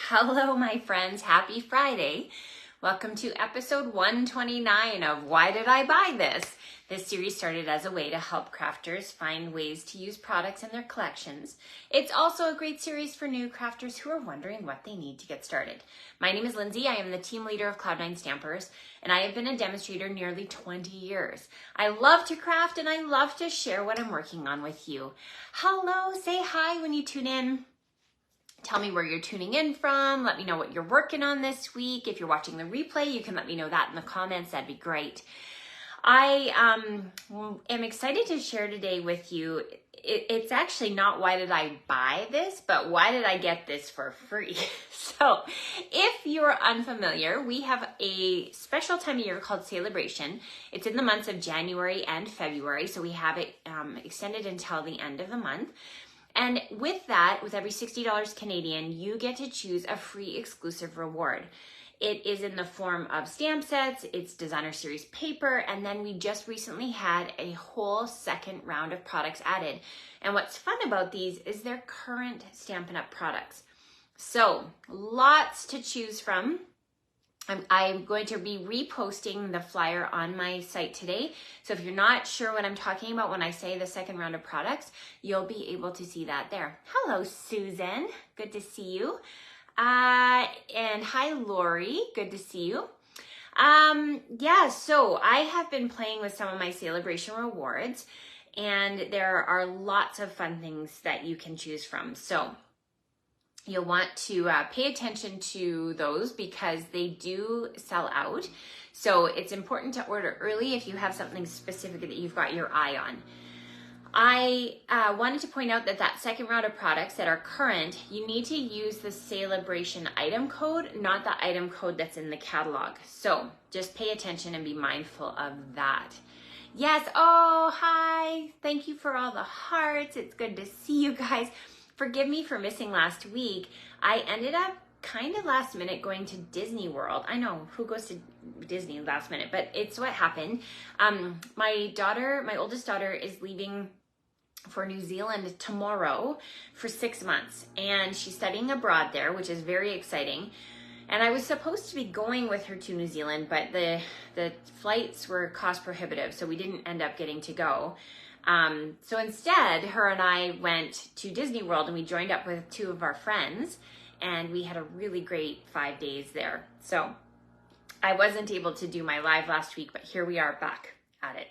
Hello, my friends. Happy Friday. Welcome to episode 129 of Why Did I Buy This? This series started as a way to help crafters find ways to use products in their collections. It's also a great series for new crafters who are wondering what they need to get started. My name is Lindsay. I am the team leader of Cloud9 Stampers, and I have been a demonstrator nearly 20 years. I love to craft, and I love to share what I'm working on with you. Hello, say hi when you tune in. Tell me where you're tuning in from. Let me know what you're working on this week. If you're watching the replay, you can let me know that in the comments. That'd be great. I am excited to share today with you. It's actually not why did I buy this, but why did I get this for free? So if you're unfamiliar, we have a special time of year called Saleabration. It's in the months of January and February, so we have it extended until the end of the month. And with that, with every $60 Canadian, you get to choose a free exclusive reward. It is in the form of stamp sets, it's designer series paper, and then we just recently had a whole second round of products added. And what's fun about these is they're current Stampin' Up! Products. So lots to choose from. I'm going to be reposting the flyer on my site today. So if you're not sure what I'm talking about when I say the second round of products, you'll be able to see that there. Hello, Susan. Good to see you. And hi, Lori. Good to see you. So I have been playing with some of my Saleabration rewards, and there are lots of fun things that you can choose from. So you'll want to pay attention to those because they do sell out. So it's important to order early if you have something specific that you've got your eye on. I wanted to point out that second round of products that are current, you need to use the Saleabration item code, not the item code that's in the catalog. So just pay attention and be mindful of that. Yes, oh, hi. Thank you for all the hearts. It's good to see you guys. Forgive me for missing last week. I ended up kind of last minute going to Disney World. I know, who goes to Disney last minute, but it's what happened. My oldest daughter is leaving for New Zealand tomorrow for 6 months, and she's studying abroad there, which is very exciting. And I was supposed to be going with her to New Zealand, but the flights were cost prohibitive, so we didn't end up getting to go. So instead, her and I went to Disney World, and we joined up with two of our friends, and we had a really great 5 days there. So I wasn't able to do my live last week, but here we are back at it.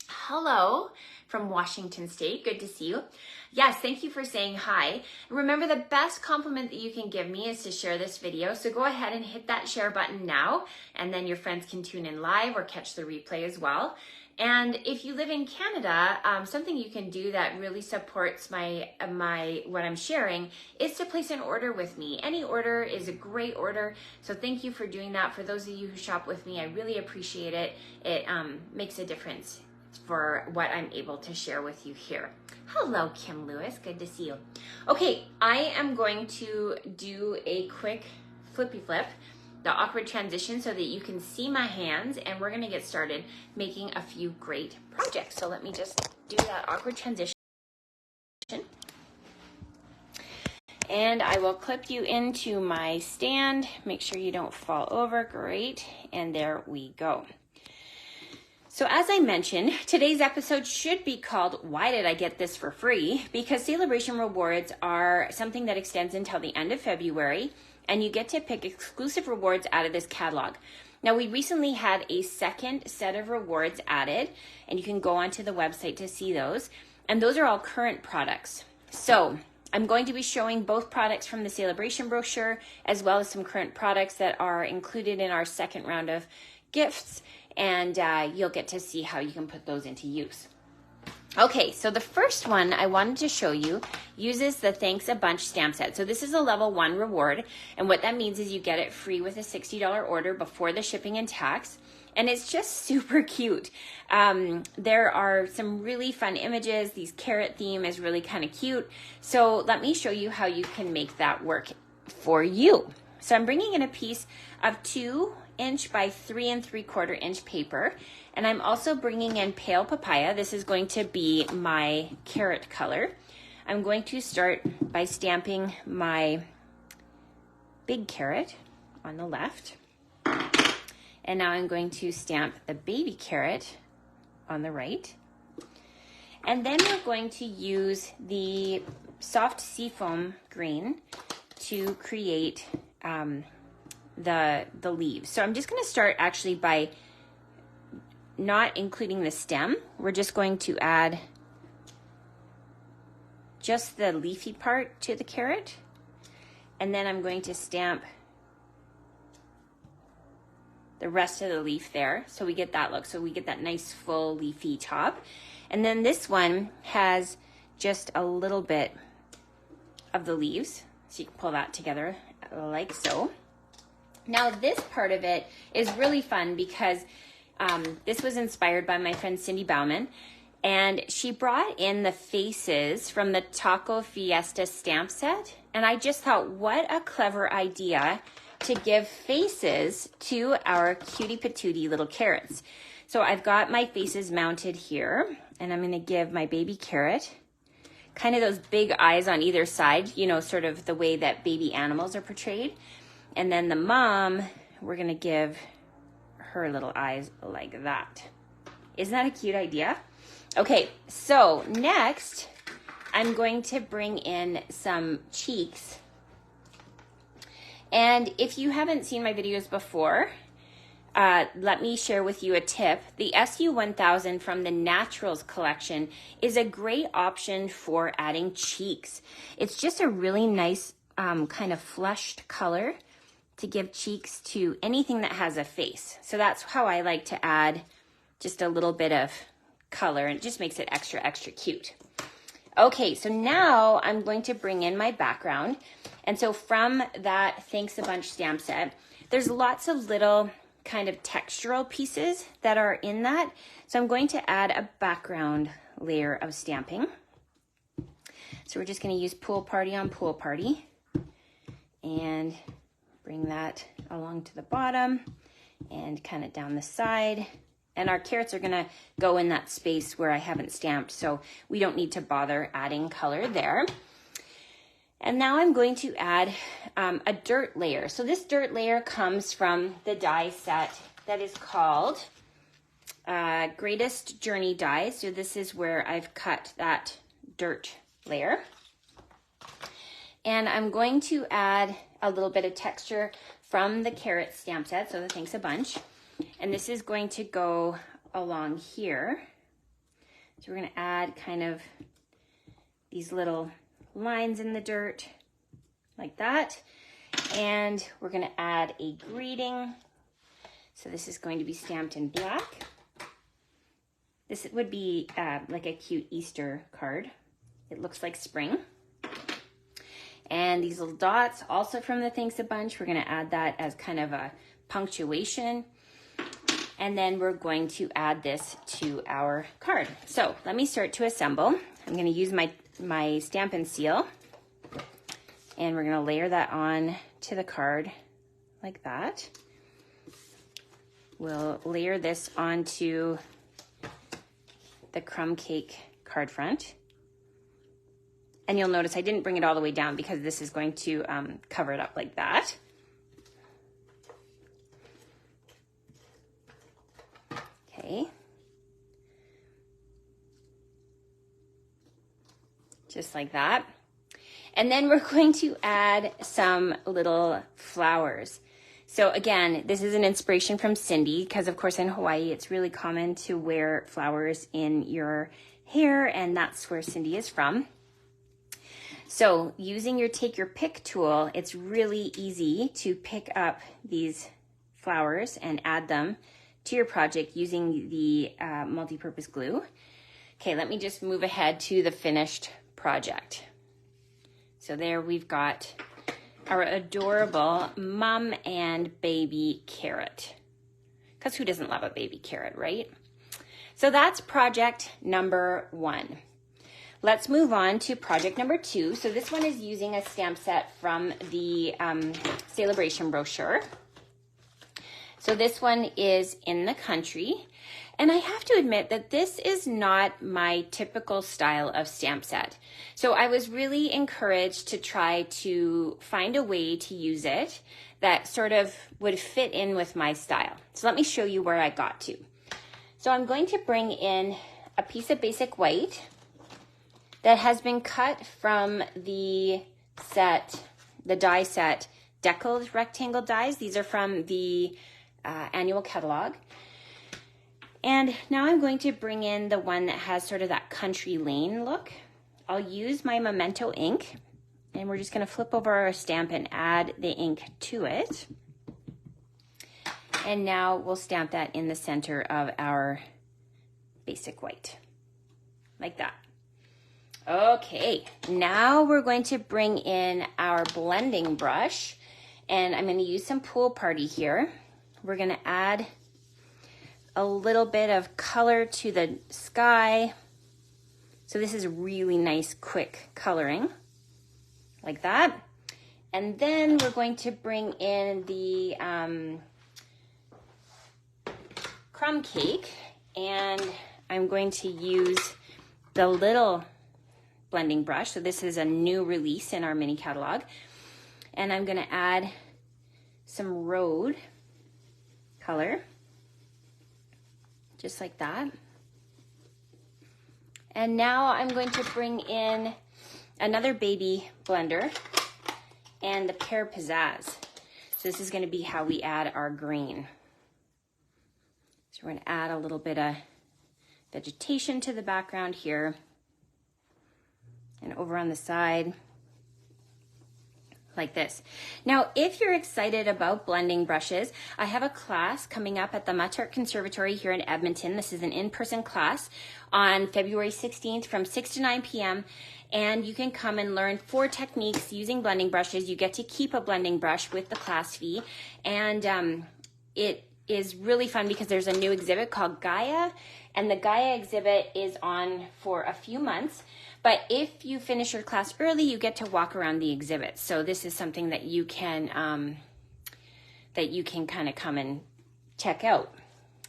Hello from Washington State. Good to see you. Yes, thank you for saying hi. Remember, the best compliment that you can give me is to share this video. So go ahead and hit that share button now, and then your friends can tune in live or catch the replay as well. And if you live in Canada, something you can do that really supports what I'm sharing is to place an order with me. Any order is a great order, so thank you for doing that. For those of you who shop with me, I really appreciate it. It makes a difference for what I'm able to share with you here. Hello, Kim Lewis. Good to see you. Okay, I am going to do a quick flippy flip, the awkward transition, so that you can see my hands, and we're going to get started making a few great projects. So let me just do that awkward transition. And I will clip you into my stand. Make sure you don't fall over. Great. And there we go. So as I mentioned, today's episode should be called Why Did I Get This for Free? Because Saleabration rewards are something that extends until the end of February, and you get to pick exclusive rewards out of this catalog. Now, we recently had a second set of rewards added, and you can go onto the website to see those, and those are all current products. So I'm going to be showing both products from the Saleabration brochure, as well as some current products that are included in our second round of gifts, and you'll get to see how you can put those into use. Okay, so the first one I wanted to show you uses the Thanks a Bunch stamp set. So this is a level 1 reward, and what that means is you get it free with a $60 order before the shipping and tax, and it's just super cute. There are some really fun images. These carrot theme is really kind of cute. So let me show you how you can make that work for you. So I'm bringing in a piece of 2" by 3 3/4 inch paper. And I'm also bringing in pale papaya. This is going to be my carrot color. I'm going to start by stamping my big carrot on the left. And now I'm going to stamp the baby carrot on the right. And then we're going to use the soft seafoam green to create the leaves. So I'm just going to start actually by not including the stem. We're just going to add just the leafy part to the carrot. And then I'm going to stamp the rest of the leaf there. So we get that look. So we get that nice full leafy top. And then this one has just a little bit of the leaves. So you can pull that together like so. Now this part of it is really fun because this was inspired by my friend Cindy Bauman. And she brought in the faces from the Taco Fiesta stamp set. And I just thought, what a clever idea to give faces to our cutie patootie little carrots. So I've got my faces mounted here, and I'm gonna give my baby carrot kind of those big eyes on either side, you know, sort of the way that baby animals are portrayed. And then the mom, we're gonna give her little eyes like that. Isn't that a cute idea? Okay, so next I'm going to bring in some cheeks. And if you haven't seen my videos before, let me share with you a tip. The SU1000 from the Naturals collection is a great option for adding cheeks. It's just a really nice kind of flushed color to give cheeks to anything that has a face. So that's how I like to add just a little bit of color, and it just makes it extra, extra cute. Okay, so now I'm going to bring in my background. And so from that Thanks a Bunch stamp set, there's lots of little kind of textural pieces that are in that. So I'm going to add a background layer of stamping. So we're just going to use Pool Party on Pool Party and bring that along to the bottom and kind of down the side. And our carrots are going to go in that space where I haven't stamped, so we don't need to bother adding color there. And now I'm going to add a dirt layer. So this dirt layer comes from the die set that is called Greatest Journey Die. So this is where I've cut that dirt layer. And I'm going to add a little bit of texture from the carrot stamp set, so the Thanks a Bunch. And this is going to go along here. So we're going to add kind of these little lines in the dirt like that. And we're going to add a greeting. So this is going to be stamped in black. This would be like a cute Easter card. It looks like spring. And these little dots, also from the Thanks a Bunch, we're going to add that as kind of a punctuation. And then we're going to add this to our card. So let me start to assemble. I'm going to use my Stampin' Seal. And we're going to layer that on to the card like that. We'll layer this onto the crumb cake card front. And you'll notice I didn't bring it all the way down because this is going to cover it up like that. Okay. Just like that. And then we're going to add some little flowers. So again, this is an inspiration from Cindy because of course in Hawaii, it's really common to wear flowers in your hair, and that's where Cindy is from. So using your Take Your Pick tool, it's really easy to pick up these flowers and add them to your project using the multi-purpose glue. Okay, let me just move ahead to the finished project. So there we've got our adorable mom and baby carrot. Because who doesn't love a baby carrot, right? So that's project number 1. Let's move on to project number 2. So this one is using a stamp set from the Saleabration brochure. So this one is in the country, And I have to admit that this is not my typical style of stamp set. So I was really encouraged to try to find a way to use it that sort of would fit in with my style. So let me show you where I got to. So I'm going to bring in a piece of basic white that has been cut from the set, the die set, deckled rectangle dies. These are from the annual catalog. And now I'm going to bring in the one that has sort of that country lane look. I'll use my Memento ink, and we're just going to flip over our stamp and add the ink to it. And now we'll stamp that in the center of our basic white, like that. Okay, now we're going to bring in our blending brush, and I'm going to use some Pool Party here. We're going to add a little bit of color to the sky. So this is really nice, quick coloring, like that. And then we're going to bring in the crumb cake, and I'm going to use the little blending brush. So this is a new release in our mini catalog. And I'm going to add some road color, just like that. And now I'm going to bring in another baby blender and the Pear Pizzazz. So this is going to be how we add our green. So we're going to add a little bit of vegetation to the background here and over on the side, like this. Now, if you're excited about blending brushes, I have a class coming up at the Mutt Art Conservatory here in Edmonton. This is an in-person class on February 16th from 6 to 9 p.m. And you can come and learn 4 techniques using blending brushes. You get to keep a blending brush with the class fee. And it is really fun because there's a new exhibit called Gaia. And the Gaia exhibit is on for a few months. But if you finish your class early, you get to walk around the exhibit. So this is something that you can kind of come and check out.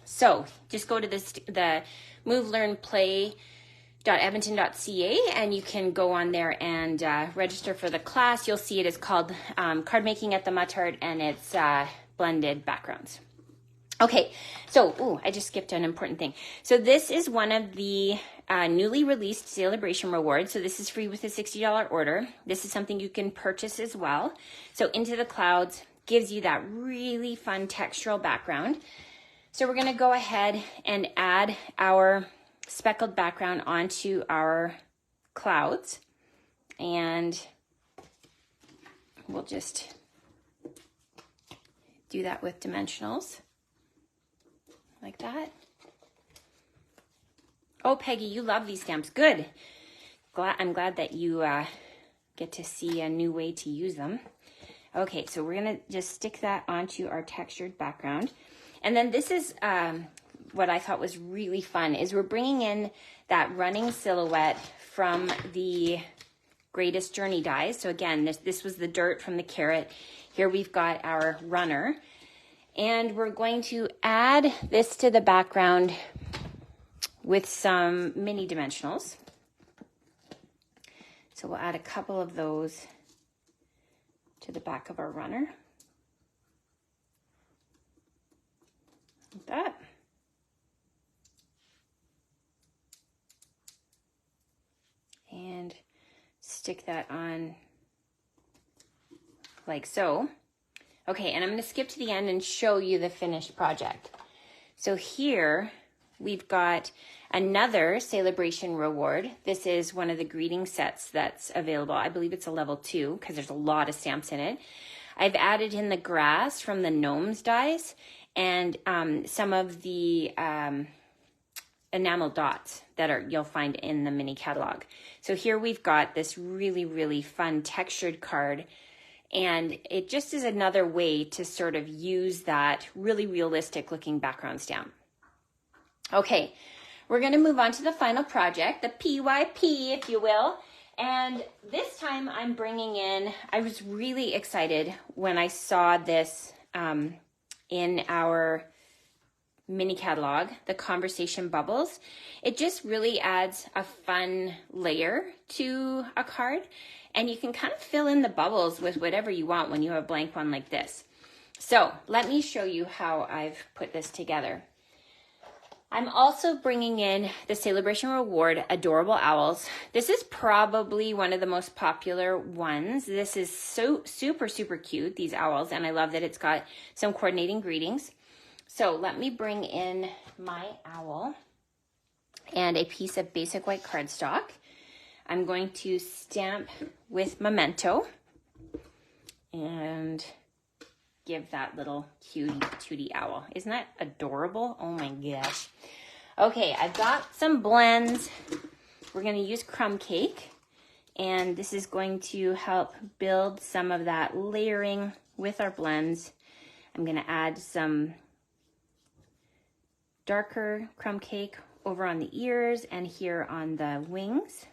So just go to the movelearnplay.edmonton.ca, and you can go on there and register for the class. You'll see it is called Card Making at the Mutt Art, and it's blended backgrounds. Okay, so, I just skipped an important thing. So this is one of the newly released Saleabration rewards. So this is free with a $60 order. This is something you can purchase as well. So Into the Clouds gives you that really fun textural background. So we're going to go ahead and add our speckled background onto our clouds. And we'll just do that with dimensionals. Like that. Oh, Peggy, you love these stamps. Good. I'm glad that you get to see a new way to use them. Okay, so we're going to just stick that onto our textured background. And then this is what I thought was really fun, is we're bringing in that running silhouette from the Greatest Journey dies. So again, this was the dirt from the carrot. Here we've got our runner. And we're going to add this to the background with some mini dimensionals. So we'll add a couple of those to the back of our runner. Like that. And stick that on like so. Okay, and I'm going to skip to the end and show you the finished project. So here we've got another Saleabration reward. This is one of the greeting sets that's available. I believe it's a level 2 because there's a lot of stamps in it. I've added in the grass from the gnomes dies and some of the enamel dots that you'll find in the mini catalog. So here we've got this really, really fun textured card. And it just is another way to sort of use that really realistic looking background stamp. Okay, we're going to move on to the final project, the PYP, if you will. And this time I'm bringing in, I was really excited when I saw this in our mini catalog, the conversation bubbles. It just really adds a fun layer to a card, and you can kind of fill in the bubbles with whatever you want when you have a blank one like this. So let me show you how I've put this together. I'm also bringing in the Saleabration Reward Adorable Owls. This is probably one of the most popular ones. This is so super cute, these owls, and I love that it's got some coordinating greetings. So let me bring in my owl and a piece of basic white cardstock. I'm going to stamp with Memento and give that little cutie owl. Isn't that adorable? Oh my gosh. Okay, I've got some blends. We're gonna use crumb cake, and this is going to help build some of that layering with our blends. I'm gonna add some darker crumb cake over on the ears and here on the wings.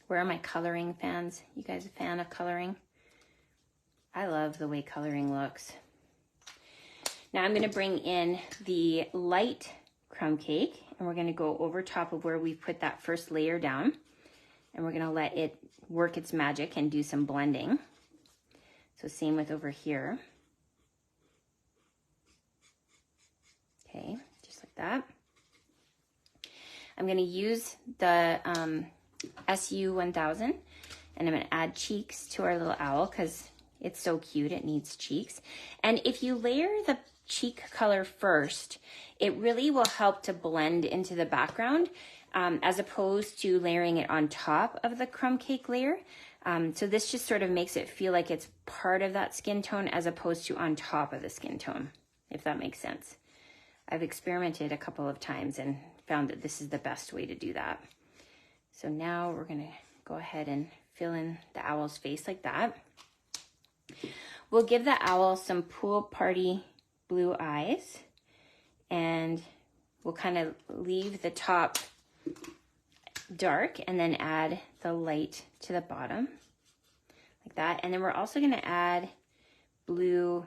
Where are my coloring fans? You guys a fan of coloring? I love the way coloring looks. Now I'm gonna bring in the light crumb cake, and we're gonna go over top of where we put that first layer down, and we're gonna let it work its magic and do some blending. So same with over here. Okay, just like that. I'm gonna use the SU 1000, and I'm going to add cheeks to our little owl because it's so cute, it needs cheeks. And if you layer the cheek color first, it really will help to blend into the background as opposed to layering it on top of the crumb cake layer. So this just sort of makes it feel like it's part of that skin tone as opposed to on top of the skin tone, if that makes sense. I've experimented a couple of times and found that this is the best way to do that. So now we're gonna go ahead and fill in the owl's face like that. We'll give the owl some pool party blue eyes, and we'll kind of leave the top dark and then add the light to the bottom like that. And then we're also gonna add blue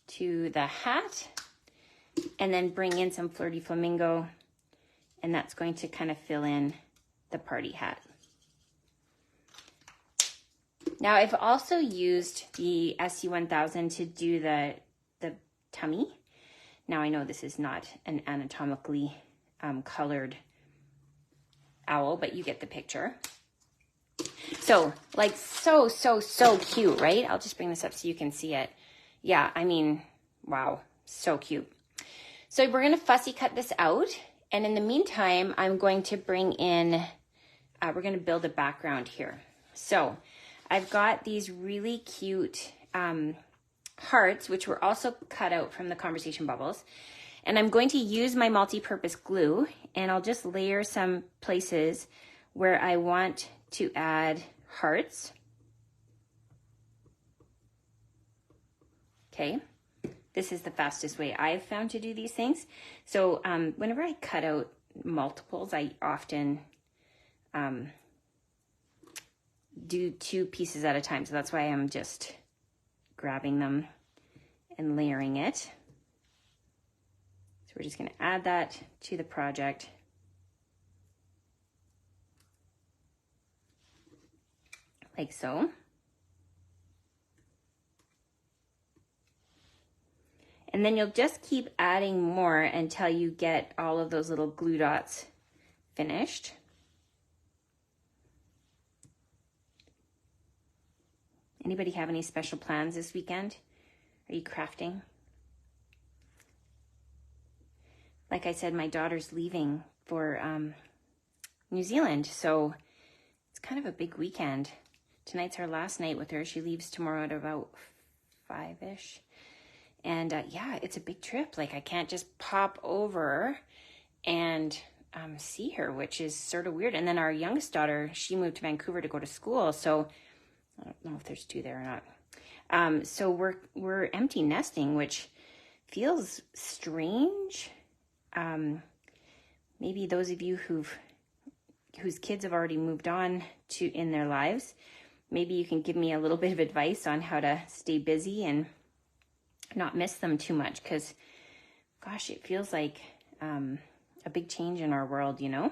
to the hat and then bring in some Flirty Flamingo, and that's going to kind of fill in the party hat. Now I've also used the SU1000 to do the tummy. Now I know this is not an anatomically colored owl, but you get the picture. So like so cute, right? I'll just bring this up so you can see it. Yeah, I mean, wow, so cute. So we're gonna fussy cut this out. And in the meantime, I'm going to bring in, we're going to build a background here. So I've got these really cute hearts, which were also cut out from the conversation bubbles. And I'm going to use my multi-purpose glue, and I'll just layer some places where I want to add hearts. Okay. This is the fastest way I've found to do these things. So whenever I cut out multiples, I often do 2 pieces at a time. So that's why I'm just grabbing them and layering it. So we're just gonna add that to the project. Like so. And then you'll just keep adding more until you get all of those little glue dots finished. Anybody have any special plans this weekend? Are you crafting? Like I said, my daughter's leaving for New Zealand, so it's kind of a big weekend. Tonight's her last night with her. She leaves tomorrow at about 5-ish. And yeah, it's a big trip. Like I can't just pop over and see her, which is sort of weird. And then our youngest daughter, she moved to Vancouver to go to school. So I don't know if there's 2 there or not. So we're empty nesting, which feels strange. Maybe those of you whose kids have already moved on in their lives, maybe you can give me a little bit of advice on how to stay busy and not miss them too much, because gosh, it feels like a big change in our world, you know?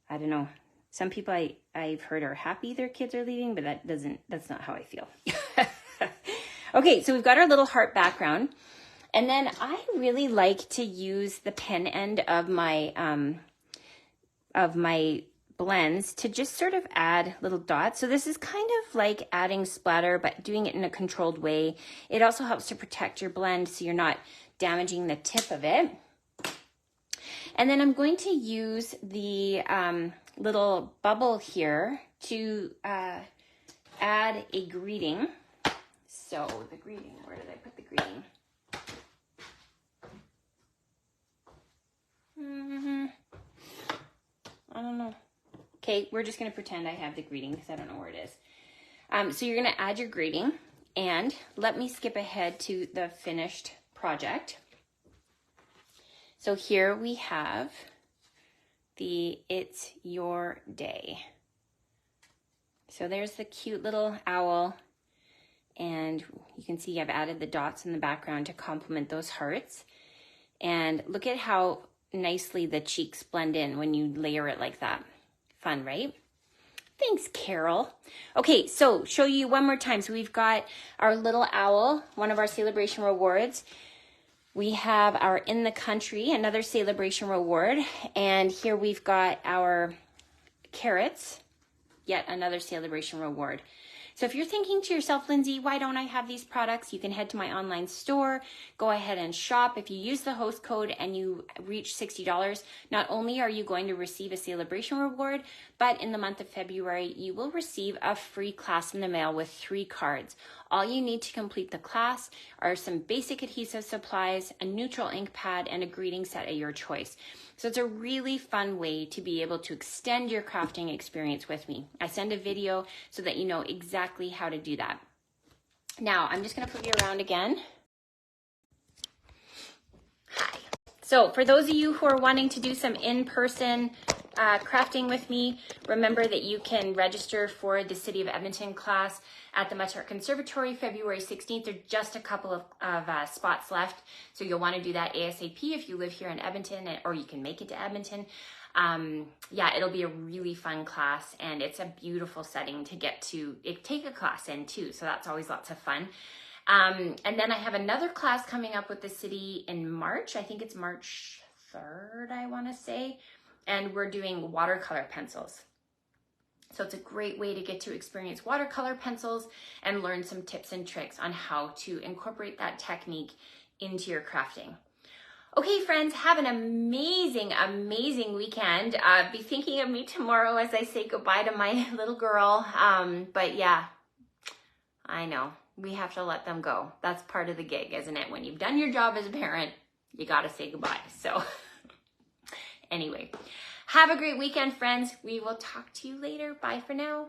I don't know. Some people I've heard are happy their kids are leaving, but that's not how I feel. Okay, so we've got our little heart background. And then I really like to use the pen end of my blends to just sort of add little dots. So this is kind of like adding splatter, but doing it in a controlled way. It also helps to protect your blend so you're not damaging the tip of it. And then I'm going to use the little bubble here to add a greeting. So the greeting, where did I put the greeting? I don't know. Okay, we're just going to pretend I have the greeting because I don't know where it is. So you're going to add your greeting, and let me skip ahead to the finished project. So here we have the It's Your Day. So there's the cute little owl, and you can see I've added the dots in the background to complement those hearts. And look at how nicely the cheeks blend in when you layer it like that. Fun, right? Thanks, Carol. Okay, so show you one more time. So we've got our little owl, one of our Saleabration rewards. We have our In the Country, another Saleabration reward. And here we've got our carrots, yet another Saleabration reward. So if you're thinking to yourself, Lindsay, why don't I have these products? You can head to my online store, go ahead and shop. If you use the host code and you reach $60, not only are you going to receive a Saleabration reward, but in the month of February, you will receive a free class in the mail with 3 cards. All you need to complete the class are some basic adhesive supplies, a neutral ink pad, and a greeting set at your choice. So it's a really fun way to be able to extend your crafting experience with me. I send a video so that you know exactly how to do that. Now, I'm just gonna flip you around again. Hi. So for those of you who are wanting to do some in-person crafting with me, remember that you can register for the City of Edmonton class at the Muttart Conservatory, February 16th. There are just a couple of spots left, so you'll want to do that ASAP if you live here in Edmonton, or you can make it to Edmonton. Yeah, it'll be a really fun class, and it's a beautiful setting to get to take a class in too, so that's always lots of fun. And then I have another class coming up with the city in March. I think it's March 3rd, I want to say. And we're doing watercolor pencils. So it's a great way to get to experience watercolor pencils and learn some tips and tricks on how to incorporate that technique into your crafting. Okay, friends, have an amazing, amazing weekend. Be thinking of me tomorrow as I say goodbye to my little girl. But yeah, I know. We have to let them go. That's part of the gig, isn't it? When you've done your job as a parent, you got to say goodbye. So anyway, have a great weekend, friends. We will talk to you later. Bye for now.